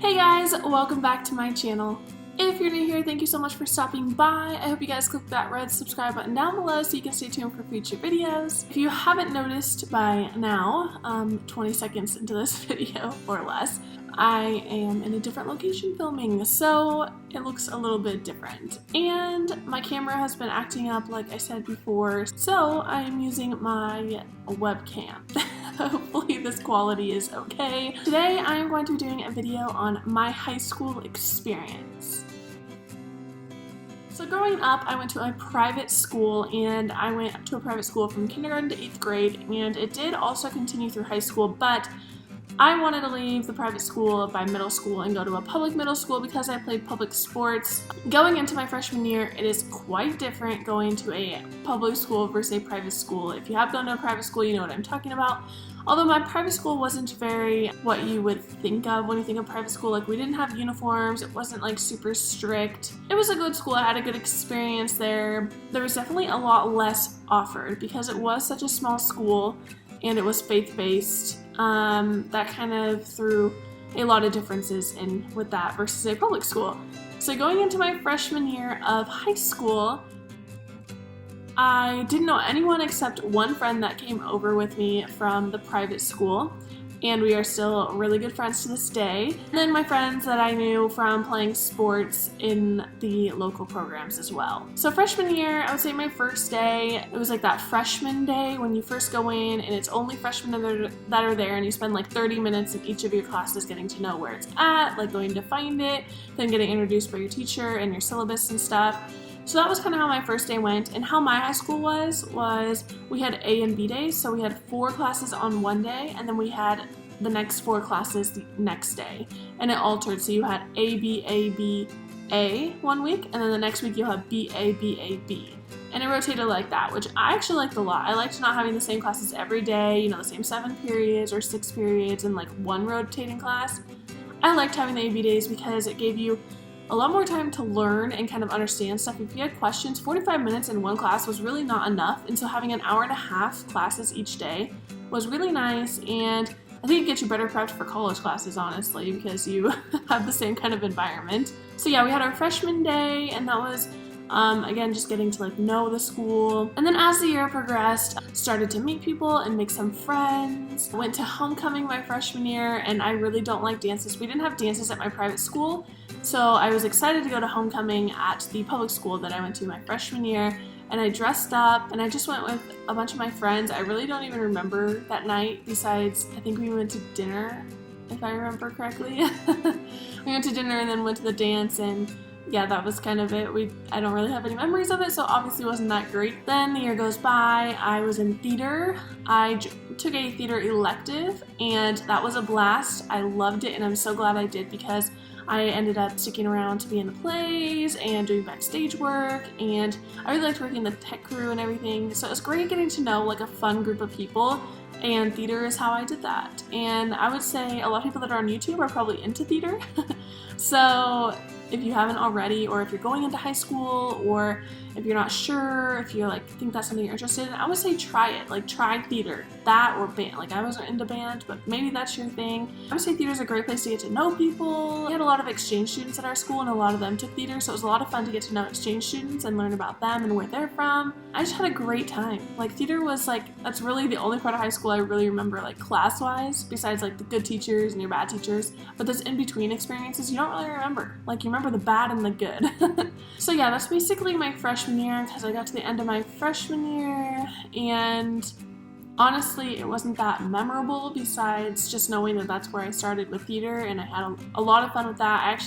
Hey guys, welcome back to my channel. If you're new here, thank you so much for stopping by. I hope you guys click that red subscribe button down below so you can stay tuned for future videos. If you haven't noticed by now, 20 seconds into this video or less, I am in a different location filming, so it looks a little bit different. And my camera has been acting up like I said before, so I'm using my webcam. Hopefully this quality is okay. Today I am going to be doing a video on my high school experience. So growing up, I went to a private school, and I went to a private school from kindergarten to 8th grade, and it did also continue through high school, but I wanted to leave the private school by middle school and go to a public middle school because I played public sports. Going into my freshman year, it is quite different going to a public school versus a private school. If you have gone to a private school, you know what I'm talking about. Although my private school wasn't very what you would think of when you think of private school. Like, we didn't have uniforms, it wasn't like super strict. It was a good school, I had a good experience there. There was definitely a lot less offered because it was such a small school and it was faith-based. That kind of threw a lot of differences in with that versus a public school. So going into my freshman year of high school, I didn't know anyone except one friend that came over with me from the private school, and we are still really good friends to this day. And then my friends that I knew from playing sports in the local programs as well. So freshman year, I would say my first day, it was like that freshman day when you first go in and it's only freshmen that are there, and you spend like 30 minutes in each of your classes getting to know where it's at, like going to find it, then getting introduced by your teacher and your syllabus and stuff. So that was kind of how my first day went. And how my high school was we had A and B days. So we had 4 classes on one day, and then we had the next 4 classes the next day. And it altered. So you had A, B, A, B, A one week, and then the next week you'll have B, A, B, A, B. And it rotated like that, which I actually liked a lot. I liked not having the same classes every day, you know, the same 7 periods or 6 periods in like one rotating class. I liked having the A, B days because it gave you a lot more time to learn and kind of understand stuff. If you had questions, 45 minutes in one class was really not enough, and so having an hour and a half classes each day was really nice, and I think it gets you better prepped for college classes, honestly, because you have the same kind of environment. So yeah, we had our freshman day, and that was again, just getting to like know the school. And then as the year progressed, started to meet people and make some friends. Went to homecoming my freshman year, and I really don't like dances. We didn't have dances at my private school, so I was excited to go to homecoming at the public school that I went to my freshman year. And I dressed up, and I just went with a bunch of my friends. I really don't even remember that night, besides I think we went to dinner, if I remember correctly. We went to dinner and then went to the dance, and yeah, that was kind of it. I don't really have any memories of it, so obviously it wasn't that great. Then the year goes by, I was in theater. I took a theater elective, and that was a blast. I loved it, and I'm so glad I did because I ended up sticking around to be in the plays and doing backstage work, and I really liked working the tech crew and everything. So it was great getting to know like a fun group of people, and theater is how I did that. And I would say a lot of people that are on YouTube are probably into theater. So if you haven't already, or if you're going into high school, or if you're not sure, if you like think that's something you're interested in, I would say try it. Like, try theater, that or band. Like, I wasn't into band, but maybe that's your thing. I would say theater is a great place to get to know people. We had a lot of exchange students at our school, and a lot of them took theater, so it was a lot of fun to get to know exchange students and learn about them and where they're from. I just had a great time. Like, theater was like, that's really the only part of high school I really remember, like class-wise, besides like the good teachers and your bad teachers. But those in-between experiences you don't really remember. Like, you remember the bad and the good. So yeah, that's basically my freshman year, because I got to the end of my freshman year, and honestly it wasn't that memorable besides just knowing that that's where I started with theater, and I had a lot of fun with that.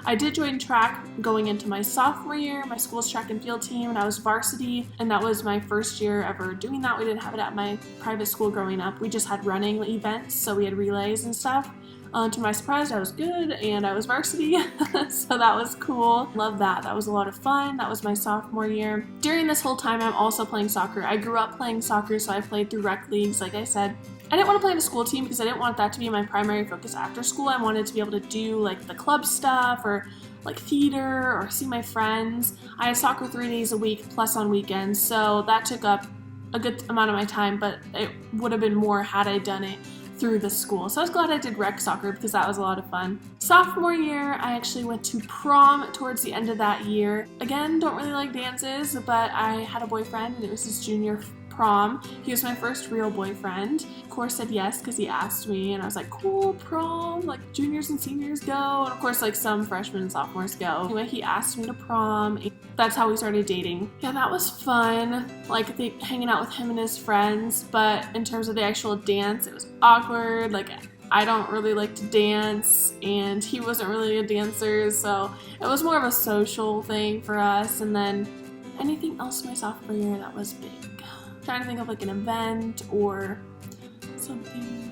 I did join track going into my sophomore year, my school's track and field team, and I was varsity, and that was my first year ever doing that. We didn't have it at my private school growing up. We just had running events, so we had relays and stuff. To my surprise, I was good, and I was varsity, so that was cool. Love that. That was a lot of fun. That was my sophomore year. During this whole time, I'm also playing soccer. I grew up playing soccer, so I played through rec leagues, like I said. I didn't want to play in a school team because I didn't want that to be my primary focus after school. I wanted to be able to do like the club stuff, or like theater, or see my friends. I had soccer 3 days a week plus on weekends, so that took up a good amount of my time, but it would have been more had I done it through the school. So I was glad I did rec soccer because that was a lot of fun. Sophomore year, I actually went to prom towards the end of that year. Again, don't really like dances, but I had a boyfriend and it was his junior prom. He was my first real boyfriend. Of course said yes because he asked me, and I was like, cool, prom, like juniors and seniors go, and of course like some freshmen and sophomores go. Anyway, he asked me to prom. That's how we started dating. Yeah, that was fun, like hanging out with him and his friends, but in terms of the actual dance, it was awkward. Like, I don't really like to dance, and he wasn't really a dancer, so it was more of a social thing for us. And then anything else my sophomore year that was big? Trying to think of like an event or something.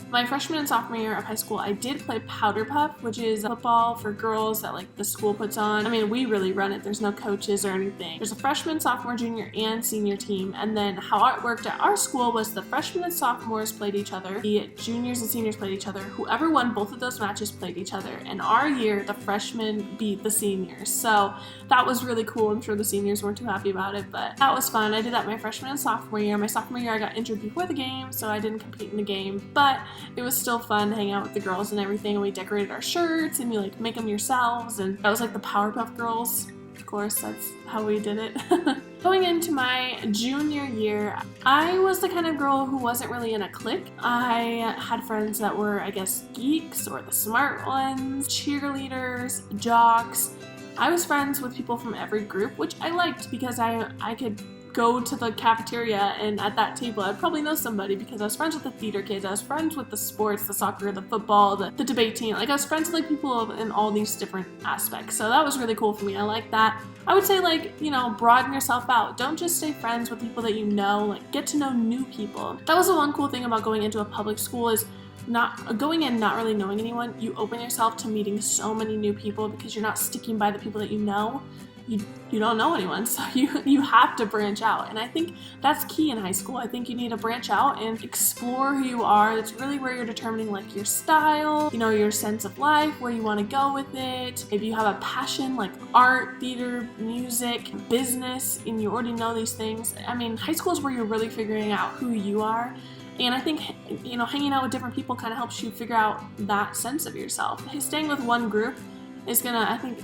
My freshman and sophomore year of high school, I did play powder puff, which is football for girls that like the school puts on. I mean, we really run it. There's no coaches or anything. There's a freshman, sophomore, junior, and senior team. And then how it worked at our school was the freshmen and sophomores played each other. The juniors and seniors played each other. Whoever won both of those matches played each other. In our year, the freshmen beat the seniors. So that was really cool. I'm sure the seniors weren't too happy about it, but that was fun. I did that my freshman and sophomore year. My sophomore year, I got injured before the game, so I didn't compete in the game, but it was still fun hanging out with the girls and everything, and we decorated our shirts and we like make them yourselves, and that was like the Powerpuff Girls. Of course, that's how we did it. Going into my junior year, I was the kind of girl who wasn't really in a clique. I had friends that were, I guess, geeks or the smart ones, cheerleaders, jocks. I was friends with people from every group, which I liked because I could go to the cafeteria and at that table I'd probably know somebody because I was friends with the theater kids, I was friends with the sports, the soccer, the football, the debate team. Like I was friends with like people in all these different aspects. So that was really cool for me. I like that. I would say like, you know, broaden yourself out. Don't just stay friends with people that you know, like get to know new people. That was the one cool thing about going into a public school is not going in not really knowing anyone. You open yourself to meeting so many new people because you're not sticking by the people that you know. You don't know anyone, so you have to branch out, and I think that's key in high school. I think you need to branch out and explore who you are. That's really where you're determining like your style, you know, your sense of life, where you want to go with it. If you have a passion like art, theater, music, business, and you already know these things, I mean, high school is where you're really figuring out who you are. And I think, you know, hanging out with different people kind of helps you figure out that sense of yourself. Staying with one group is gonna, I think,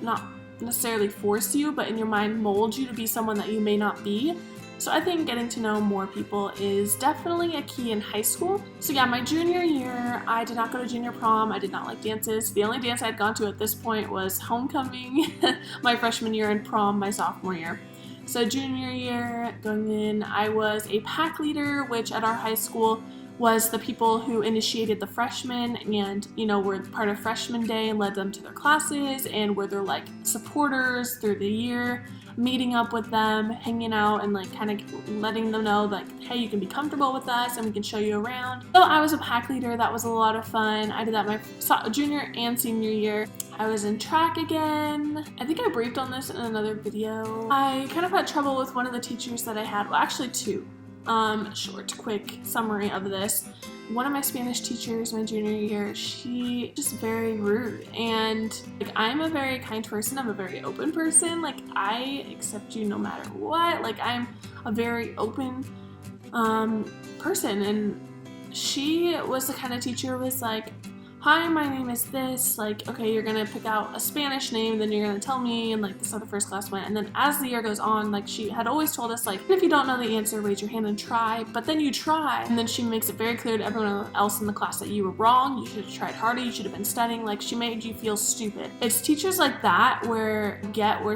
not necessarily force you, but in your mind mold you to be someone that you may not be. So I think getting to know more people is definitely a key in high school. So yeah, my junior year, I did not go to junior prom. I did not like dances. The only dance I had gone to at this point was homecoming my freshman year and prom my sophomore year. So junior year, going in, I was a pack leader, which at our high school was the people who initiated the freshmen and, you know, were part of freshman day and led them to their classes and were their like supporters through the year, meeting up with them, hanging out, and like kind of letting them know like, hey, you can be comfortable with us and we can show you around. So I was a pack leader. That was a lot of fun. I did that my junior and senior year. I was in track again. I think I briefed on this in another video. I kind of had trouble with one of the teachers that I had. Well, actually two. Short, quick summary of this. One of my Spanish teachers my junior year, she just very rude, and like I'm a very kind person, I'm a very open person, like I accept you no matter what, like I'm a very open person, and she was the kind of teacher who was like, hi, my name is this, like, okay, you're gonna pick out a Spanish name, then you're gonna tell me, and like this is how the first class went. And then as the year goes on, like she had always told us, like, if you don't know the answer, raise your hand and try, but then you try. And then she makes it very clear to everyone else in the class that you were wrong, you should have tried harder, you should have been studying, like she made you feel stupid. It's teachers like that where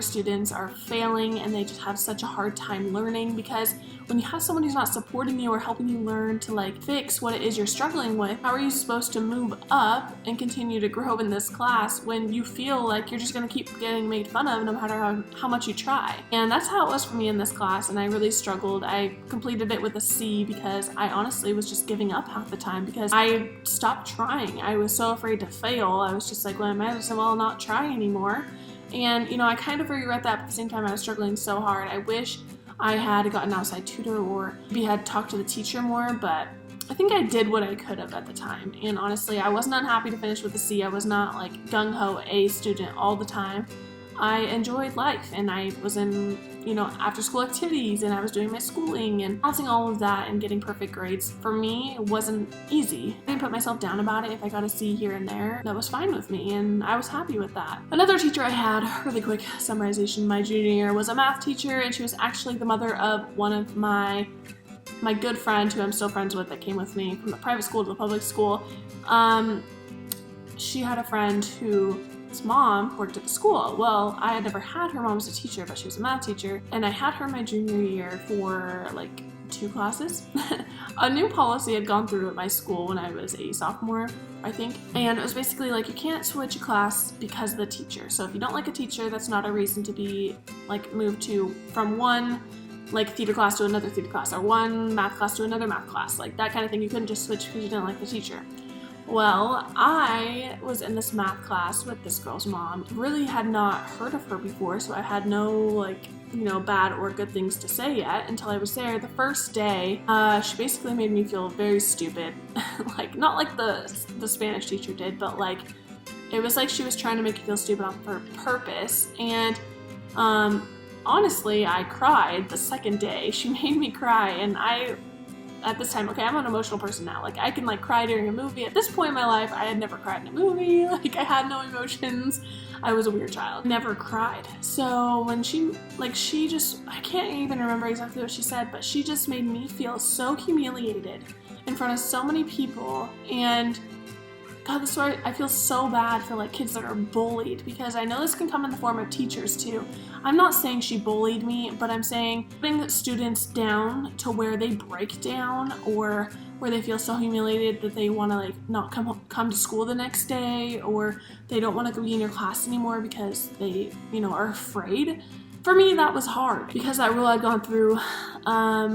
students are failing and they just have such a hard time learning, because when you have someone who's not supporting you or helping you learn to like fix what it is you're struggling with, how are you supposed to move up and continue to grow in this class when you feel like you're just going to keep getting made fun of no matter how much you try? And that's how it was for me in this class, and I really struggled. I completed it with a C because I honestly was just giving up half the time because I stopped trying. I was so afraid to fail. I was just like, well, I might as well not try anymore. And, you know, I kind of regret that, but at the same time I was struggling so hard. I wish I had gotten an outside tutor or maybe had talked to the teacher more, but I think I did what I could have at the time. And honestly, I was not happy to finish with a C. I was not like gung-ho A student all the time. I enjoyed life, and I was in, after school activities, and I was doing my schooling and balancing all of that and getting perfect grades. For me, it wasn't easy. I didn't put myself down about it. If I got a C here and there, that was fine with me, and I was happy with that. Another teacher I had, really quick summarization, my junior year, was a math teacher, and she was actually the mother of one of my good friend who I'm still friends with that came with me from the private school to the public school. She had a friend whose mom worked at the school. Well, I had never had her mom as a teacher, but she was a math teacher, and I had her my junior year for like 2 classes. A new policy had gone through at my school when I was a sophomore, I think, and it was basically like you can't switch a class because of the teacher. So if you don't like a teacher, that's not a reason to be like moved from one like theater class to another theater class, or one math class to another math class, like that kind of thing. You couldn't just switch because you didn't like the teacher. Well, I was in this math class with this girl's mom. Really had not heard of her before, so I had no bad or good things to say yet until I was there. The first day, she basically made me feel very stupid. Like, not like the Spanish teacher did, but like, it was like she was trying to make you feel stupid on purpose. And honestly, I cried the second day. She made me cry, and at this time, okay, I'm an emotional person now. Like, I can like cry during a movie. At this point in my life, I had never cried in a movie. Like, I had no emotions. I was a weird child. Never cried. So when she just, I can't even remember exactly what she said, but she just made me feel so humiliated in front of so many people. And God, this story, I feel so bad for like kids that are bullied, because I know this can come in the form of teachers too. I'm not saying she bullied me, but I'm saying putting students down to where they break down, or where they feel so humiliated that they want to like not come to school the next day, or they don't want to be in your class anymore because they, are afraid. For me, that was hard because that rule I'd gone through. I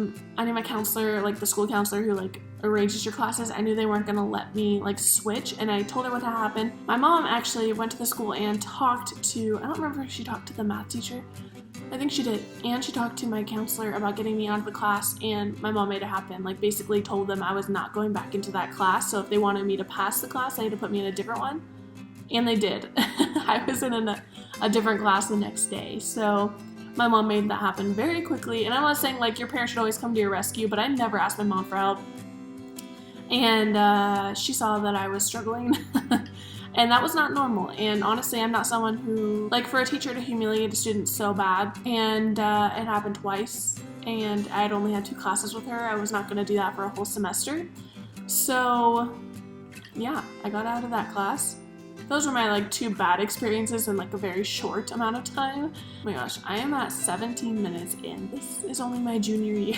knew my counselor, like the school counselor who like arranges your classes, I knew they weren't gonna let me like switch, and I told her what had happened. My mom actually went to the school and talked to, I don't remember if she talked to the math teacher. I think she did. And she talked to my counselor about getting me out of the class, and my mom made it happen. Like, basically told them I was not going back into that class, so if they wanted me to pass the class, they had to put me in a different one. And they did. I was in a different class the next day. So my mom made that happen very quickly. And I'm not saying like your parents should always come to your rescue, but I never asked my mom for help. And she saw that I was struggling. And that was not normal. And honestly, I'm not someone who, like, for a teacher to humiliate a student so bad. And it happened twice. And I had only had 2 classes with her. I was not going to do that for a whole semester. So yeah, I got out of that class. Those were my like 2 bad experiences in like a very short amount of time. Oh my gosh, I am at 17 minutes in. This is only my junior year.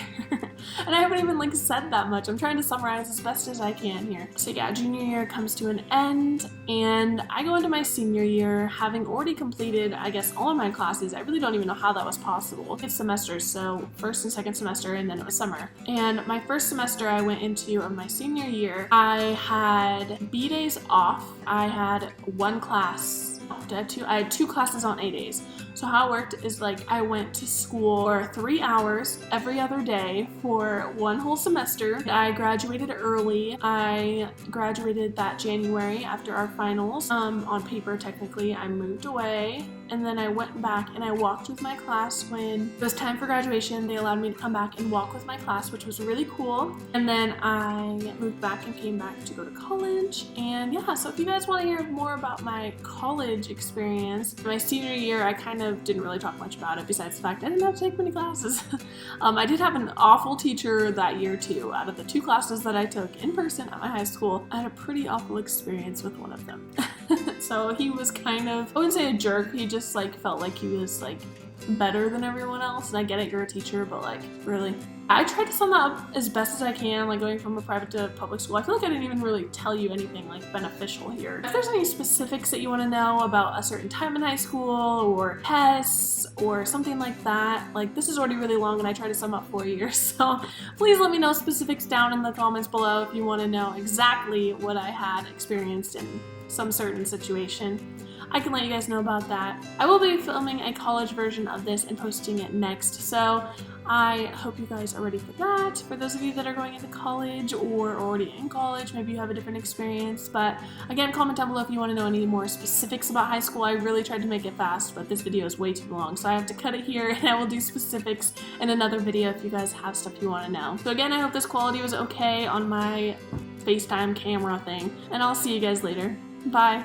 And I haven't even like said that much. I'm trying to summarize as best as I can here. So yeah, junior year comes to an end, and I go into my senior year having already completed, I guess, all of my classes. I really don't even know how that was possible. It's semesters, so first and second semester, and then it was summer. And my first semester I went into of my senior year, I had B days off. I had 1 class. I had 2 classes on A days. So how it worked is like I went to school for 3 hours every other day for 1 whole semester. I graduated early. I graduated that January after our finals. On paper, technically, I moved away. And then I went back and I walked with my class when it was time for graduation. They allowed me to come back and walk with my class, which was really cool. And then I moved back and came back to go to college. And yeah, so if you guys want to hear more about my college experience, my senior year, I kind of didn't really talk much about it, besides the fact I didn't have to take many classes. I did have an awful teacher that year too. Out of the 2 classes that I took in person at my high school, I had a pretty awful experience with one of them. So he was kind of, I wouldn't say a jerk, he just like felt like he was like better than everyone else. And I get it, you're a teacher, but like, really? I tried to sum that up as best as I can, like going from a private to public school. I feel like I didn't even really tell you anything like beneficial here. If there's any specifics that you want to know about a certain time in high school or tests or something like that, like this is already really long and I tried to sum up 4 years. So please let me know specifics down in the comments below if you want to know exactly what I had experienced in some certain situation. I can let you guys know about that. I will be filming a college version of this and posting it next, so I hope you guys are ready for that. For those of you that are going into college or already in college, maybe you have a different experience, but again, comment down below if you want to know any more specifics about high school. I really tried to make it fast, but this video is way too long, so I have to cut it here, and I will do specifics in another video if you guys have stuff you want to know. So again, I hope this quality was okay on my FaceTime camera thing, and I'll see you guys later. Bye!